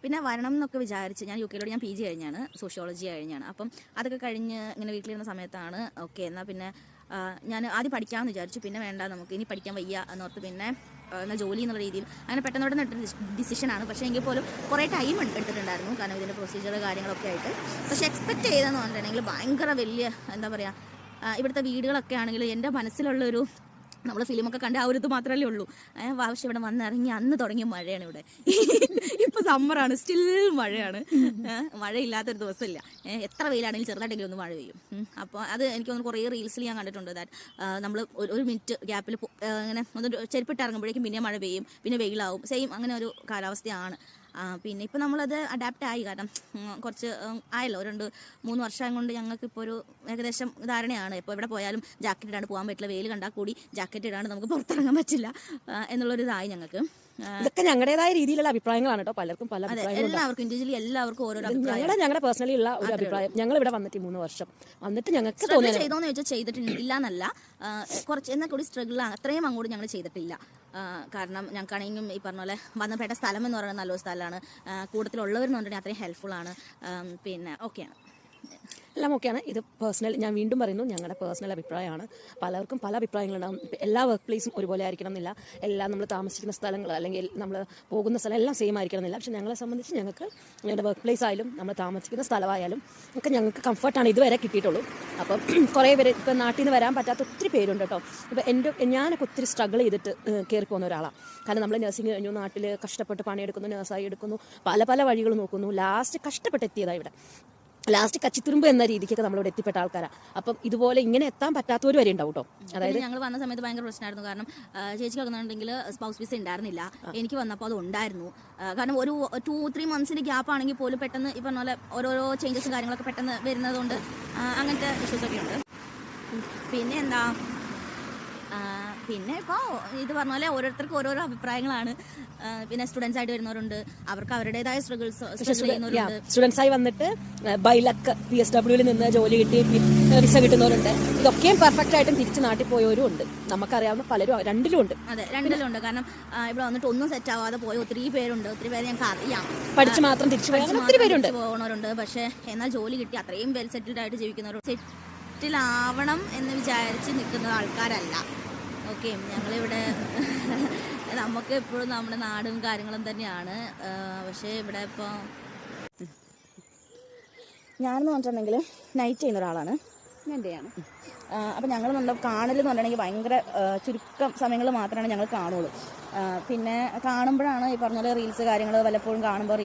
പിന്നെ വരണം എന്നൊക്കെ വിചാരിച്ച് ഞാൻ UK ഞാൻ PG കഴിഞ്ഞാണ്, സോഷ്യോളജി കഴിഞ്ഞാണ്. അപ്പം അതൊക്കെ കഴിഞ്ഞ് ഇങ്ങനെ വീട്ടിലിരുന്ന സമയത്താണ് ഓക്കെ എന്നാൽ പിന്നെ ഞാൻ ആദ്യം പഠിക്കാമെന്ന് വിചാരിച്ചു. പിന്നെ വേണ്ട, നമുക്ക് ഇനി പഠിക്കാൻ വയ്യ എന്നോർത്ത് പിന്നെ എന്നാൽ ജോലി എന്നുള്ള രീതിയിൽ അങ്ങനെ പെട്ടെന്നോടെ എടുത്ത ഡിസിഷനാണ്. പക്ഷേ എങ്കിൽ പോലും കുറേ ടൈം എടുത്തിട്ടുണ്ടായിരുന്നു, കാരണം ഇതിൻ്റെ പ്രൊസീജിയർ കാര്യങ്ങളൊക്കെ ആയിട്ട്. പക്ഷേ എക്സ്പെക്റ്റ് ചെയ്തതെന്ന് പറഞ്ഞിട്ടുണ്ടെങ്കിൽ ഭയങ്കര വലിയ എന്താ പറയുക, ഇവിടുത്തെ വീടുകളൊക്കെ ആണെങ്കിൽ എൻ്റെ മനസ്സിലുള്ളൊരു നമ്മൾ ഫിലിമൊക്കെ കണ്ട് ആ ഒരു ഇത് മാത്രമല്ലേ ഉള്ളൂ. പക്ഷെ ഇവിടെ വന്നിറങ്ങി അന്ന് തുടങ്ങിയ മഴയാണ് ഇവിടെ. ഇപ്പോൾ സമ്മറാണ്, സ്റ്റിൽ മഴയാണ്. മഴയില്ലാത്തൊരു ദിവസമില്ല. എത്ര വെയിലാണെങ്കിലും ചെറുതായിട്ടെങ്കിലും ഒന്ന് മഴ പെയ്യും. അപ്പോൾ അത് എനിക്ക് തോന്നുന്നു കുറേ റീൽസിൽ ഞാൻ കണ്ടിട്ടുണ്ട്. നമ്മൾ ഒരു മിനിറ്റ് ഗ്യാപ്പിൽ ഇങ്ങനെ ഒന്ന് ചെരുപ്പിട്ട് ഇറങ്ങുമ്പോഴേക്കും പിന്നെ മഴ പെയ്യും, പിന്നെ വെയിലാവും. സെയിം അങ്ങനെ ഒരു കാലാവസ്ഥയാണ്. പിന്നെ ഇപ്പോൾ നമ്മളത് അഡാപ്റ്റ് ആയി, കാരണം കുറച്ച് ആയല്ലോ, 2-3 വർഷം കൊണ്ട് ഞങ്ങൾക്കിപ്പോൾ ഒരു ഏകദേശം ധാരണയാണ്. ഇപ്പോൾ എവിടെ പോയാലും ജാക്കറ്റ് ഇടാണ്ട് പോകാൻ പറ്റില്ല, വെയിൽ കണ്ടാൽ കൂടി ജാക്കറ്റ് ഇടാണ്ട് നമുക്ക് പുറത്തിറങ്ങാൻ പറ്റില്ല എന്നുള്ളൊരു ഇതായി ഞങ്ങൾക്ക്. ഇതൊക്കെ ഞങ്ങളുടേതായ രീതിയിലുള്ള അഭിപ്രായങ്ങളാണ് കേട്ടോ. പലർക്കും പല എല്ലാവർക്കും ഇൻഡിവിജ്വലി എല്ലാവർക്കും ഓരോ ഞങ്ങളുടെ പേഴ്സണലി ഉള്ള ഒരു അഭിപ്രായം. ഞങ്ങൾ ഇവിടെ വന്നിട്ട് 3 വർഷം വന്നിട്ട് ഞങ്ങൾക്ക് ചെയ്തോന്ന് ചോദിച്ചാൽ ചെയ്തിട്ടില്ല എന്നല്ല, കുറച്ച് എന്നാൽ കൂടി സ്ട്രഗിളാണ്. അത്രയും അങ്ങോട്ട് ഞങ്ങൾ ചെയ്തിട്ടില്ല. കാരണം ഞങ്ങൾക്കാണെങ്കിലും ഈ പറഞ്ഞ പോലെ വന്നപ്പെട്ട സ്ഥലം എന്ന് പറയുന്നത് നല്ലൊരു സ്ഥലമാണ്. കൂട്ടത്തിലുള്ളവരെന്ന് പറഞ്ഞിട്ടുണ്ടെങ്കിൽ അത്രയും ഹെൽപ്ഫുള്ളാണ്. പിന്നെ ഓക്കെയാണ്, എല്ലാം ഓക്കെയാണ്. ഇത് പേഴ്സണൽ, ഞാൻ വീണ്ടും പറയുന്നു, ഞങ്ങളുടെ പേഴ്സണൽ അഭിപ്രായമാണ്. പലർക്കും പല അഭിപ്രായങ്ങളുണ്ടാകും. എല്ലാ വർക്ക് പ്ലേസും ഒരുപോലെ ആയിരിക്കണം എന്നില്ല, എല്ലാം നമ്മൾ താമസിക്കുന്ന സ്ഥലങ്ങൾ അല്ലെങ്കിൽ നമ്മൾ പോകുന്ന സ്ഥലം എല്ലാം സെയിം ആയിരിക്കണം എന്നില്ല. പക്ഷേ ഞങ്ങളെ സംബന്ധിച്ച് ഞങ്ങളുടെ വർക്ക് പ്ലേസ് ആയാലും നമ്മൾ താമസിക്കുന്ന സ്ഥലമായാലും ഒക്കെ ഞങ്ങൾക്ക് കംഫർട്ടാണ് ഇതുവരെ കിട്ടിയിട്ടുള്ളൂ. അപ്പം കുറേ പേര് ഇപ്പം നാട്ടിൽ നിന്ന് വരാൻ പറ്റാത്ത ഒത്തിരി പേരുണ്ട് കേട്ടോ. ഇപ്പം ഞാനൊക്കെ ഒത്തിരി സ്ട്രഗിൾ ചെയ്തിട്ട് കയറി പോകുന്ന ഒരാളാണ്. കാരണം നമ്മൾ നഴ്സിംഗ് കഴിഞ്ഞു, നാട്ടിൽ കഷ്ടപ്പെട്ട് പണിയെടുക്കുന്നു, നഴ്സായി എടുക്കുന്നു, പല പല വഴികൾ നോക്കുന്നു, ലാസ്റ്റ് കഷ്ടപ്പെട്ട് എത്തിയതാണ് ഇവിടെ. ലാസ്റ്റ് കച്ചിത്തുരുമ്പ് എന്ന രീതിക്കൊക്കെ നമ്മളിവിടെ എത്തിപ്പെട്ട ആൾക്കാരാണ്. അപ്പം ഇതുപോലെ ഇങ്ങനെ എത്താൻ പറ്റാത്തവർ വരെ ഉണ്ടാവും കേട്ടോ. അതായത് ഞങ്ങൾ വന്ന സമയത്ത് ഭയങ്കര പ്രശ്നമായിരുന്നു. കാരണം ചേച്ചിക്ക് വന്നിട്ടുണ്ടെങ്കിൽ സ്പൗസ് വിസ ഉണ്ടായിരുന്നില്ല, എനിക്ക് വന്നപ്പോൾ അത് ഉണ്ടായിരുന്നു. കാരണം ഒരു 2-3 മന്ത്സിൻ്റെ ഗ്യാപ്പ് ആണെങ്കിൽ പോലും പെട്ടെന്ന് ഈ പറഞ്ഞ പോലെ ഓരോരോ ചേഞ്ചസും കാര്യങ്ങളൊക്കെ പെട്ടെന്ന് വരുന്നതുകൊണ്ട് അങ്ങനത്തെ ഇഷ്യൂസൊക്കെ ഉണ്ട്. പിന്നെ എന്താ, പിന്നെ ഇപ്പോൾ ഇത് പറഞ്ഞ പോലെ ഓരോരുത്തർക്കും ഓരോരോ അഭിപ്രായങ്ങളാണ്. പിന്നെ സ്റ്റുഡൻസ് ആയിട്ട് വരുന്നവരുണ്ട്, അവർക്ക് അവരുടേതായ സ്ട്രഗിൾ ചെയ്യുന്നവരുണ്ട്. സ്റ്റുഡൻസ് ആയി വന്നിട്ട് ബൈലക്ക് PSWയിൽ നിന്ന് ജോലി കിട്ടി വിസ കിട്ടുന്നവരുണ്ട്. ഇതൊക്കെയും പെർഫെക്റ്റ് ആയിട്ടും തിരിച്ച് നാട്ടിൽ പോയവരും ഉണ്ട്. നമുക്കറിയാവുന്ന പലരും രണ്ടിലും ഉണ്ട്. അതെ, രണ്ടിലും ഉണ്ട്. കാരണം ഇവിടെ വന്നിട്ട് ഒന്നും സെറ്റ് ആവാതെ പോയ ഒത്തിരി പേരുണ്ട്. ഒത്തിരി പേര് ഞങ്ങൾക്ക് അറിയാം, പഠിച്ച് മാത്രം തിരിച്ചു പോകുന്നവരുണ്ട്. പക്ഷേ എന്നാൽ ജോലി കിട്ടി അത്രയും വെൽ സെറ്റിൽഡ് ആയിട്ട് ജീവിക്കുന്നവരുണ്ട്. സെറ്റിലാവണം എന്ന് വിചാരിച്ച് നിൽക്കുന്ന ആൾക്കാരല്ല. ഓക്കെ, ഞങ്ങളിവിടെ നമുക്ക് എപ്പോഴും നമ്മുടെ നാടും കാര്യങ്ങളും തന്നെയാണ്. പക്ഷേ ഇവിടെ ഇപ്പോൾ ഞാനെന്ന് പറഞ്ഞിട്ടുണ്ടെങ്കിൽ നൈറ്റ് ചെയ്യുന്ന ഒരാളാണ്. എന്റെയാണ്. അപ്പം ഞങ്ങൾ കാണലെന്ന് പറഞ്ഞിട്ടുണ്ടെങ്കിൽ ഭയങ്കര ചുരുക്കം സമയങ്ങളിൽ മാത്രമാണ് ഞങ്ങൾ കാണുള്ളൂ. പിന്നെ കാണുമ്പോഴാണ് ഈ പറഞ്ഞ പോലെ റീൽസ് കാര്യങ്ങൾ വല്ലപ്പോഴും കാണുമ്പോൾ